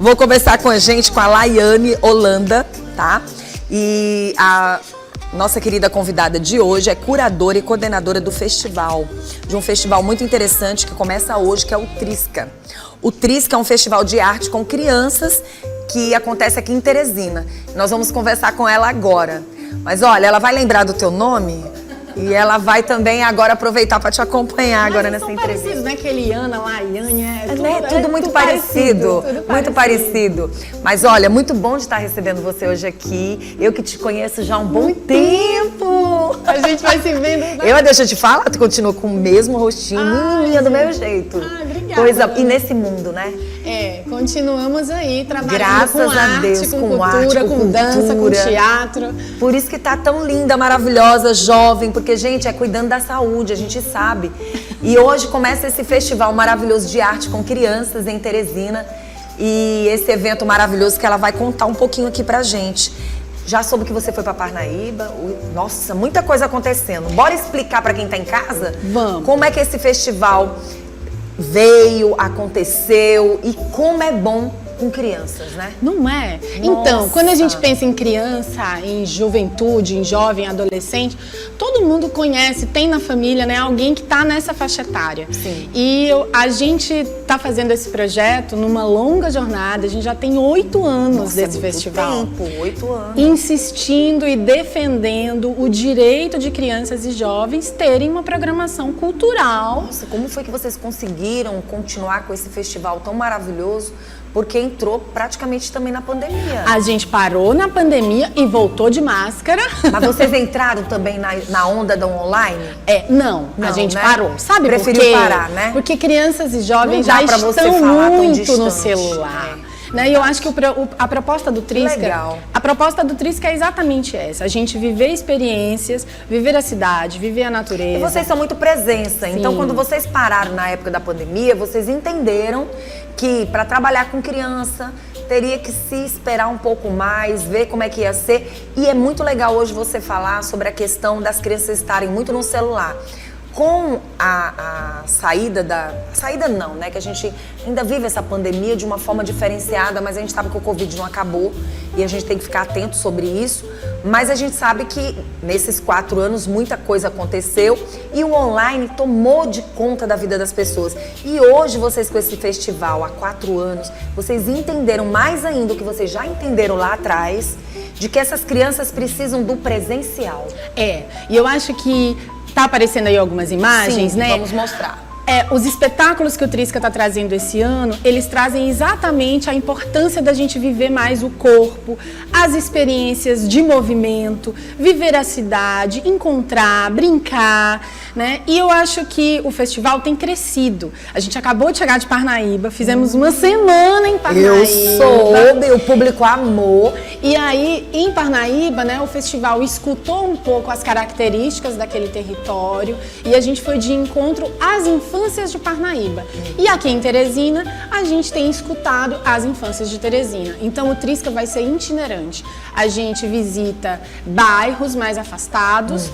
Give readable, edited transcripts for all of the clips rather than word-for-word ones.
Vou conversar com a gente, com a Laiane Holanda, tá? E a nossa querida convidada de hoje é curadora e coordenadora do festival, de um festival muito interessante que começa hoje, que é o Trisca. O Trisca é um festival de arte com crianças que acontece aqui em Teresina. Nós vamos conversar com ela agora. Mas olha, ela vai lembrar do teu nome e ela vai também agora aproveitar para te acompanhar agora nessa entrevista. Parecidos, né? Que Eliana, Laiane, tudo muito parecido, muito parecido. Mas olha, muito bom de estar recebendo você hoje aqui. Eu que te conheço já há um bom tempo. A gente vai se vendo. Né? Deixa eu te falar, tu continua com o mesmo rostinho, menininha do meu jeito. Obrigada. E nesse mundo, né? Continuamos aí trabalhando Graças com a arte, Deus, com com cultura, arte, com dança, com teatro. Por isso que tá tão linda, maravilhosa, jovem, porque, gente, é cuidando da saúde, a gente sabe. E hoje começa esse festival maravilhoso de arte com crianças em Teresina. E esse evento maravilhoso que ela vai contar um pouquinho aqui pra gente. Já soube que você foi pra Parnaíba. Nossa, muita coisa acontecendo. Bora explicar pra quem tá em casa? Vamos. Como é que esse festival veio, aconteceu e como é bom com crianças, né? Não é? Nossa. Então, quando a gente pensa em criança, em juventude, em jovem, adolescente, todo mundo conhece, tem na família, né, alguém que está nessa faixa etária. Sim. E a gente está fazendo esse projeto numa longa jornada, a gente já tem 8 anos desse festival. Tempo, 8 anos. Insistindo e defendendo o direito de crianças e jovens terem uma programação cultural. Nossa, como foi que vocês conseguiram continuar com esse festival tão maravilhoso? Porque entrou praticamente também na pandemia. A gente parou na pandemia e voltou de máscara. Mas vocês entraram também na onda do online? Não, a gente parou. Sabe por quê? Preferiu parar, né? Porque crianças e jovens já pra você estão falar tão muito distante, no celular. Né? E eu acho que a proposta do Trisca, legal. A proposta do Trisca é exatamente essa: a gente viver experiências, viver a cidade, viver a natureza. E vocês são muito presença. Sim. Então, quando vocês pararam na época da pandemia, vocês entenderam que para trabalhar com criança teria que se esperar um pouco mais, ver como é que ia ser. E é muito legal hoje você falar sobre a questão das crianças estarem muito no celular. Com a saída saída não, né? Que a gente ainda vive essa pandemia de uma forma diferenciada, mas a gente sabe que o Covid não acabou e a gente tem que ficar atento sobre isso. Mas a gente sabe que nesses 4 anos muita coisa aconteceu e o online tomou de conta da vida das pessoas. E hoje vocês com esse festival há 4 anos, vocês entenderam mais ainda o que vocês já entenderam lá atrás, de que essas crianças precisam do presencial. E eu acho que tá aparecendo aí algumas imagens, Sim, né? Vamos mostrar. Os espetáculos que o Trisca está trazendo esse ano, eles trazem exatamente a importância da gente viver mais o corpo, as experiências de movimento, viver a cidade, encontrar, brincar, né? E eu acho que o festival tem crescido. A gente acabou de chegar de Parnaíba, fizemos uma semana em Parnaíba. Eu soube, o público amou. E aí, em Parnaíba, né, o festival escutou um pouco as características daquele território e a gente foi de encontro às infâncias de Parnaíba. E aqui em Teresina, a gente tem escutado as infâncias de Teresina. Então, o Trisca vai ser itinerante. A gente visita bairros mais afastados,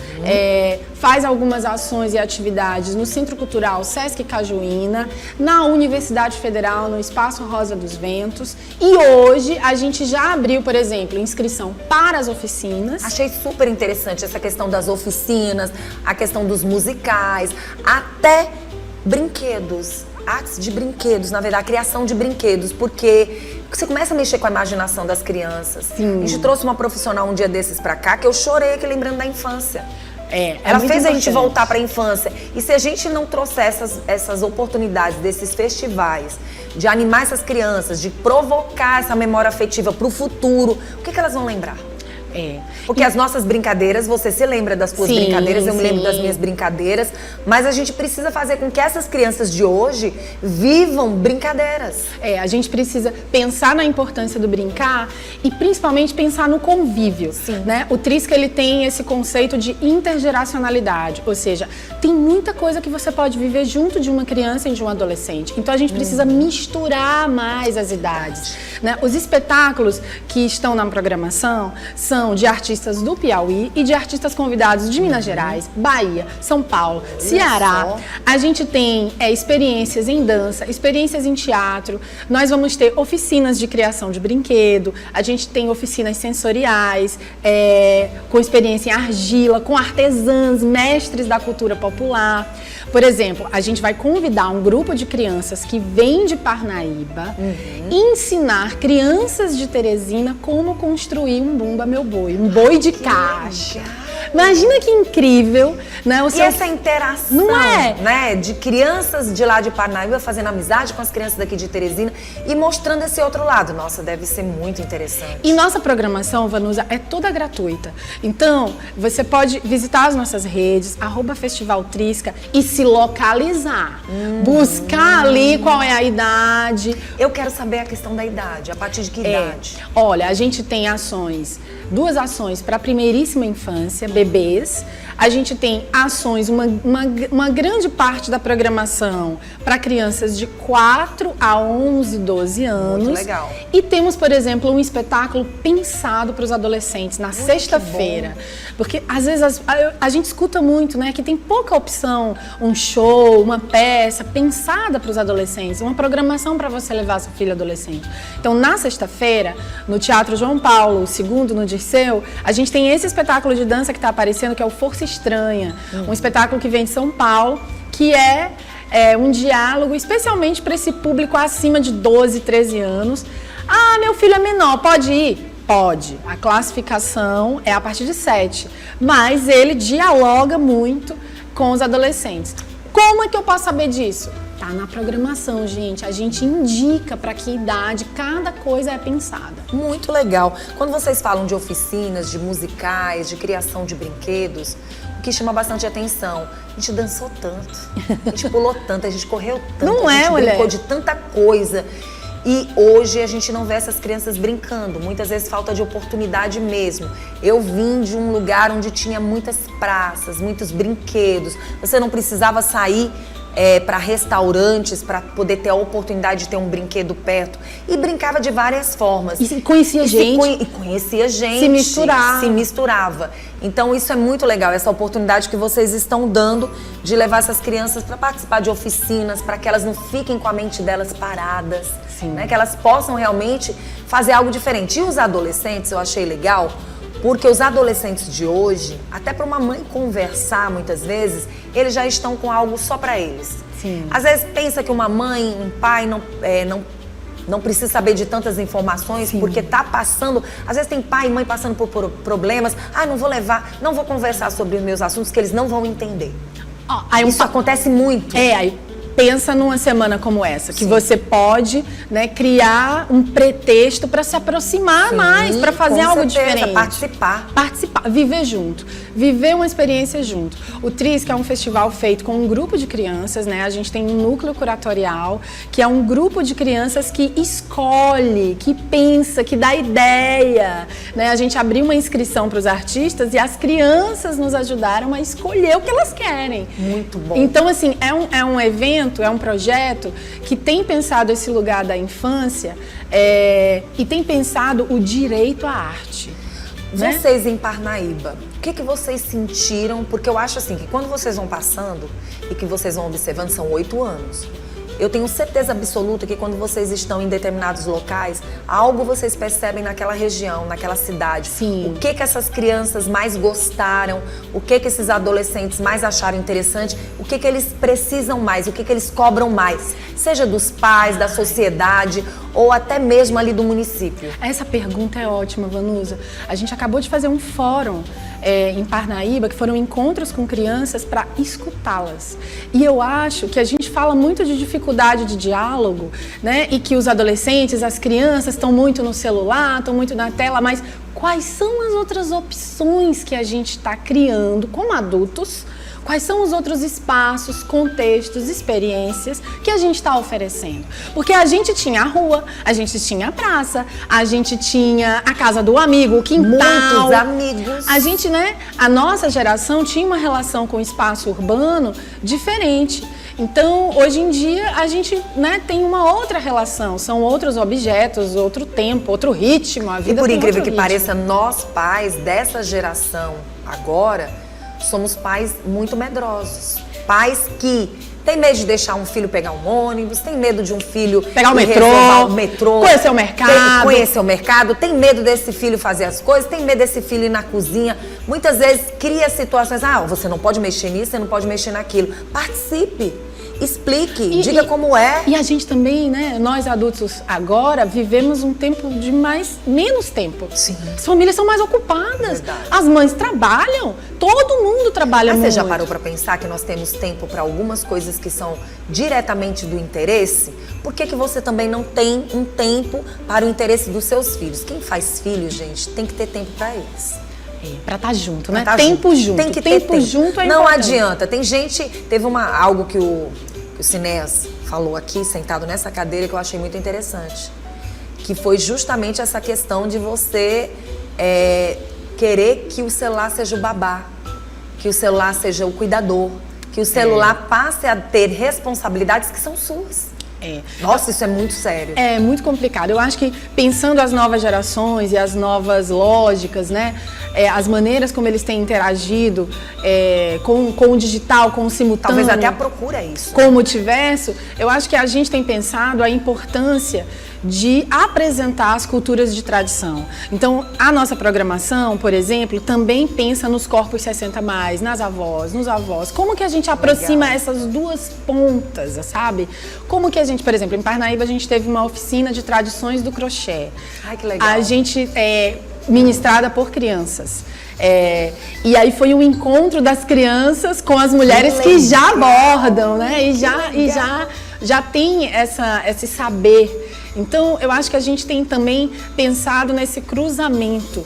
faz algumas ações e atividades no Centro Cultural Sesc Cajuína, na Universidade Federal, no Espaço Rosa dos Ventos. E hoje, a gente já abriu, por exemplo, inscrição para as oficinas. Achei super interessante essa questão das oficinas, a questão dos musicais, até brinquedos, artes de brinquedos, na verdade, a criação de brinquedos, porque você começa a mexer com a imaginação das crianças. Sim. A gente trouxe uma profissional um dia desses pra cá que eu chorei aqui lembrando da infância. Ela fez a gente voltar para a infância. E se a gente não trouxer essas oportunidades desses festivais, de animar essas crianças, de provocar essa memória afetiva para o futuro, o que elas vão lembrar? Porque as nossas brincadeiras, você se lembra das suas brincadeiras, eu me lembro das minhas brincadeiras, mas a gente precisa fazer com que essas crianças de hoje vivam brincadeiras. A gente precisa pensar na importância do brincar e principalmente pensar no convívio, né? O Trisca, ele tem esse conceito de intergeracionalidade, ou seja, tem muita coisa que você pode viver junto de uma criança e de um adolescente. Então a gente precisa misturar mais as idades, né? Os espetáculos que estão na programação são são de artistas do Piauí e de artistas convidados de Minas Gerais, Bahia, São Paulo, Ceará. A gente tem experiências em dança, experiências em teatro. Nós vamos ter oficinas de criação de brinquedo, a gente tem oficinas sensoriais, com experiência em argila, com artesãs, mestres da cultura popular. Por exemplo, a gente vai convidar um grupo de crianças que vem de Parnaíba ensinar crianças de Teresina como construir um Bumba Meu Boi, um boi de caixa. Imagina que incrível, né? E essa interação, não é? Né? De crianças de lá de Parnaíba fazendo amizade com as crianças daqui de Teresina e mostrando esse outro lado. Nossa, deve ser muito interessante. E nossa programação, Vanusa, é toda gratuita. Então, você pode visitar as nossas redes, @festivaltrisca, e se localizar. Buscar ali qual é a idade. Eu quero saber a questão da idade. A partir de que idade? Olha, a gente tem duas ações para primeiríssima infância, bebês. A gente tem ações, uma grande parte da programação para crianças de 4 a 11, 12 anos. Muito legal. E temos, por exemplo, um espetáculo pensado para os adolescentes na sexta-feira. Porque às vezes a gente escuta muito, né, que tem pouca opção, um show, uma peça pensada para os adolescentes, uma programação para você levar seu filho adolescente. Então, na sexta-feira, no Teatro João Paulo, o segundo no Dirceu, a gente tem esse espetáculo de dança que está aparecendo, que é o Força Estranha, um espetáculo que vem de São Paulo, que é um diálogo especialmente para esse público acima de 12, 13 anos. Ah, meu filho é menor, pode ir? Pode. A classificação é a partir de 7, mas ele dialoga muito com os adolescentes. Como é que eu posso saber disso? Tá na programação, gente. A gente indica para que idade cada coisa é pensada. Muito legal. Quando vocês falam de oficinas, de musicais, de criação de brinquedos, o que chama bastante atenção, a gente dançou tanto, a gente pulou tanto, a gente correu tanto, Não a gente mulher? brincou de tanta coisa. E hoje a gente não vê essas crianças brincando, muitas vezes falta de oportunidade mesmo. Eu vim de um lugar onde tinha muitas praças, muitos brinquedos, você não precisava sair para restaurantes para poder ter a oportunidade de ter um brinquedo perto. E brincava de várias formas. E conhecia gente. Conhecia gente. Se misturava. Então isso é muito legal, essa oportunidade que vocês estão dando de levar essas crianças para participar de oficinas, para que elas não fiquem com a mente delas paradas, né? Que elas possam realmente fazer algo diferente. E os adolescentes, eu achei legal, porque os adolescentes de hoje, até para uma mãe conversar muitas vezes, eles já estão com algo só para eles. Sim. Às vezes pensa que uma mãe, um pai não precisa saber de tantas informações, porque tá passando, às vezes tem pai e mãe passando por problemas, não vou conversar sobre os meus assuntos que eles não vão entender. Isso acontece muito. Aí pensa numa semana como essa, que você pode, né, criar um pretexto para se aproximar mais, para fazer algo diferente. Participar, viver junto, viver uma experiência junto. O Trisca é um festival feito com um grupo de crianças, né? A gente tem um núcleo curatorial, que é um grupo de crianças que escolhe, que pensa, que dá ideia, né? A gente abriu uma inscrição para os artistas e as crianças nos ajudaram a escolher o que elas querem. Muito bom. Então, assim, é um evento, é um projeto que tem pensado esse lugar da infância e tem pensado o direito à arte. Vocês em Parnaíba, o que vocês sentiram? Porque eu acho assim, que quando vocês vão passando e que vocês vão observando, são 8 anos. Eu tenho certeza absoluta que quando vocês estão em determinados locais, algo vocês percebem naquela região, naquela cidade. Sim. O que essas crianças mais gostaram, o que esses adolescentes mais acharam interessante, o que eles precisam mais, o que eles cobram mais, seja dos pais, da sociedade ou até mesmo ali do município. Essa pergunta é ótima, Vanusa. A gente acabou de fazer um fórum em Parnaíba, que foram encontros com crianças para escutá-las. E eu acho que a gente fala muito de dificuldade de diálogo, né? E que os adolescentes, as crianças estão muito no celular, estão muito na tela, mas quais são as outras opções que a gente está criando como adultos? Quais são os outros espaços, contextos, experiências que a gente está oferecendo? Porque a gente tinha a rua, a gente tinha a praça, a gente tinha a casa do amigo, o quintal. Muitos amigos. A gente, né? A nossa geração tinha uma relação com o espaço urbano diferente. Então, hoje em dia, a gente, né, tem uma outra relação, são outros objetos, outro tempo, outro ritmo. A vida E por tem incrível outro que ritmo. pareça, nós pais dessa geração agora, somos pais muito medrosos. Pais que têm medo de deixar um filho pegar um ônibus, tem medo de um filho pegar o ir metrô, reservar o metrô, conhecer o mercado. conhecer o mercado, tem medo desse filho fazer as coisas, tem medo desse filho ir na cozinha. Muitas vezes cria situações, você não pode mexer nisso, você não pode mexer naquilo. Participe, explique, diga como é. E a gente também, né, nós adultos agora vivemos um tempo de menos tempo. Sim. As famílias são mais ocupadas. Verdade. As mães trabalham, todo mundo trabalha Mas muito. você já parou para pensar que nós temos tempo para algumas coisas que são diretamente do interesse? Por que você também não tem um tempo para o interesse dos seus filhos? Quem faz filhos, gente, tem que ter tempo para eles. Pra estar junto, né? Pra tá Tempo junto. Tem que ter tempo tempo. junto é Não importante. adianta. Tem gente, teve algo que o Cineas falou aqui, sentado nessa cadeira, que eu achei muito interessante. Que foi justamente essa questão de você querer que o celular seja o babá, que o celular seja o cuidador, que o celular passe a ter responsabilidades que são suas. Nossa, isso é muito sério. É muito complicado. Eu acho que pensando as novas gerações e as novas lógicas, né? As maneiras como eles têm interagido com o digital, com o simultâneo. Talvez até a procura isso. Com o multiverso, eu acho que a gente tem pensado a importância de apresentar as culturas de tradição. Então, a nossa programação, por exemplo, também pensa nos corpos 60+, nas avós, nos avós. Como que a gente aproxima essas duas pontas, sabe? Como que a gente, por exemplo, em Parnaíba a gente teve uma oficina de tradições do crochê. Ai, que legal. A gente ministrada por crianças. E aí foi um encontro das crianças com as mulheres que já bordam, né? E já tem esse saber. Então, eu acho que a gente tem também pensado nesse cruzamento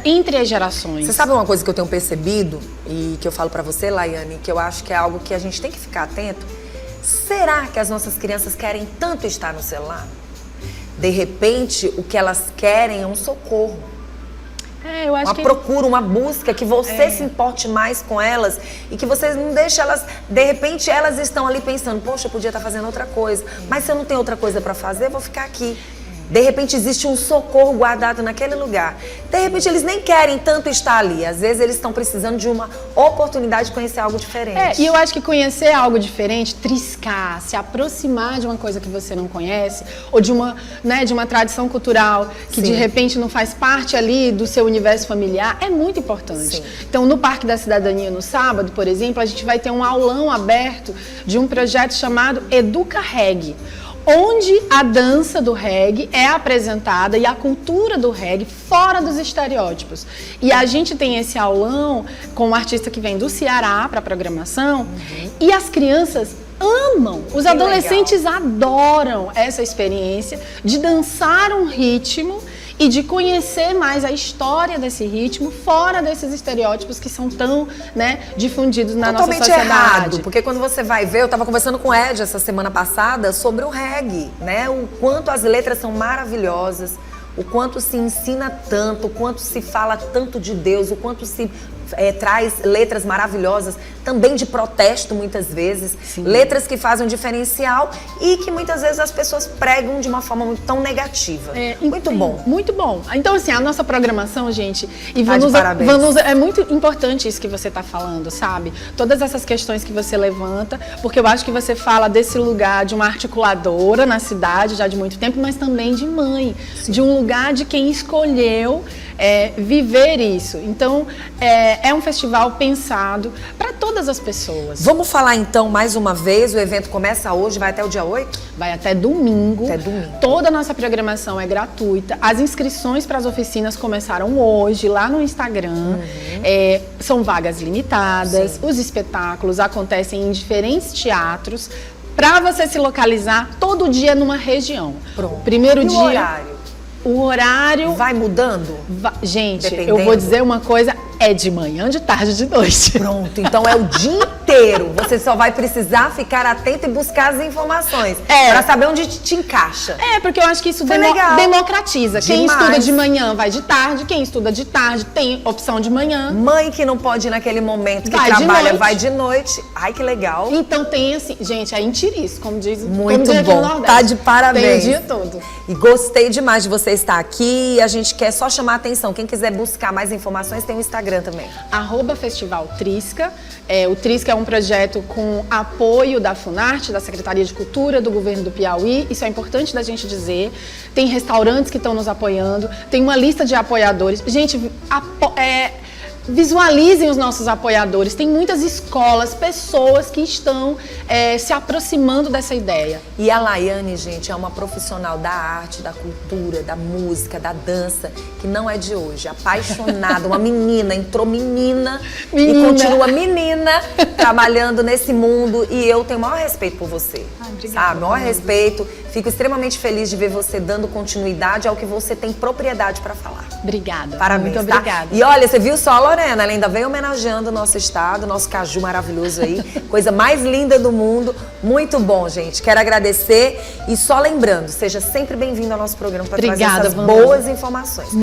entre as gerações. Você sabe uma coisa que eu tenho percebido e que eu falo pra você, Laiane, que eu acho que é algo que a gente tem que ficar atento? Será que as nossas crianças querem tanto estar no celular? De repente, o que elas querem é um socorro. Eu acho uma procura, uma busca, que você se importe mais com elas e que você não deixe elas, de repente elas estão ali pensando, poxa, eu podia estar fazendo outra coisa, mas se eu não tenho outra coisa para fazer, eu vou ficar aqui. De repente existe um socorro guardado naquele lugar. De repente eles nem querem tanto estar ali. Às vezes eles estão precisando de uma oportunidade de conhecer algo diferente. E eu acho que conhecer algo diferente, triscar, se aproximar de uma coisa que você não conhece, ou de uma tradição cultural que de repente não faz parte ali do seu universo familiar, é muito importante. Sim. Então, no Parque da Cidadania, no sábado, por exemplo, a gente vai ter um aulão aberto de um projeto chamado Educa Reggae, onde a dança do reggae é apresentada e a cultura do reggae fora dos estereótipos. E a gente tem esse aulão com um artista que vem do Ceará para a programação e as crianças amam, os adolescentes adoram essa experiência de dançar um ritmo e de conhecer mais a história desse ritmo fora desses estereótipos que são tão, difundidos na nossa sociedade. Totalmente errado, porque quando você vai ver, eu estava conversando com o Ed essa semana passada sobre o reggae, né? O quanto as letras são maravilhosas, o quanto se ensina tanto, o quanto se fala tanto de Deus, o quanto se traz letras maravilhosas, também de protesto muitas vezes, letras que fazem um diferencial e que muitas vezes as pessoas pregam de uma forma muito tão negativa. Muito bom. Muito bom. Então, assim, a nossa programação, gente, parabéns. É muito importante isso que você está falando, sabe? Todas essas questões que você levanta, porque eu acho que você fala desse lugar de uma articuladora na cidade já de muito tempo, mas também de mãe, de um lugar de quem escolheu viver isso. Então, é um festival pensado para todas as pessoas. Vamos falar então mais uma vez, o evento começa hoje, vai até o dia 8? Vai até domingo. Até domingo. Toda a nossa programação é gratuita. As inscrições para as oficinas começaram hoje, lá no Instagram. São vagas limitadas. Sim. Os espetáculos acontecem em diferentes teatros. Para você se localizar todo dia numa região. Pronto. Primeiro dia. O horário? O horário... Vai mudando? Gente, Dependendo. eu vou dizer uma coisa É de manhã, de tarde, de noite. Pronto, então é o dia inteiro. Você só vai precisar ficar atento e buscar as informações. Pra saber onde te encaixa. Porque eu acho que isso democratiza. Quem estuda de manhã vai de tarde, quem estuda de tarde tem opção de manhã. Mãe que não pode ir naquele momento que trabalha, vai de noite. Ai, que legal. Então tem assim, gente, é intiriço, como diz muito bom. Tá de parabéns. Tem o dia todo. E gostei demais de você estar aqui. A gente quer só chamar a atenção. Quem quiser buscar mais informações, tem o Instagram também. @Festival Trisca. O Trisca é um projeto com apoio da Funarte, da Secretaria de Cultura, do Governo do Piauí. Isso é importante da gente dizer. Tem restaurantes que estão nos apoiando. Tem uma lista de apoiadores. Gente, visualizem os nossos apoiadores. Tem muitas escolas, pessoas que estão se aproximando dessa ideia. E a Laiane, gente, é uma profissional da arte, da cultura, da música, da dança, que não é de hoje. Apaixonada, uma menina, entrou menina e continua menina, trabalhando nesse mundo. E eu tenho o maior respeito por você. Obrigada. Sabe? Maior respeito. Fico extremamente feliz de ver você dando continuidade ao que você tem propriedade para falar. Obrigada. Parabéns, muito obrigada. E olha, você viu só a Lorena, ela ainda veio homenageando o nosso estado, nosso caju maravilhoso aí. Coisa mais linda do mundo. Muito bom, gente. Quero agradecer e só lembrando, seja sempre bem-vindo ao nosso programa para trazer essas boas informações.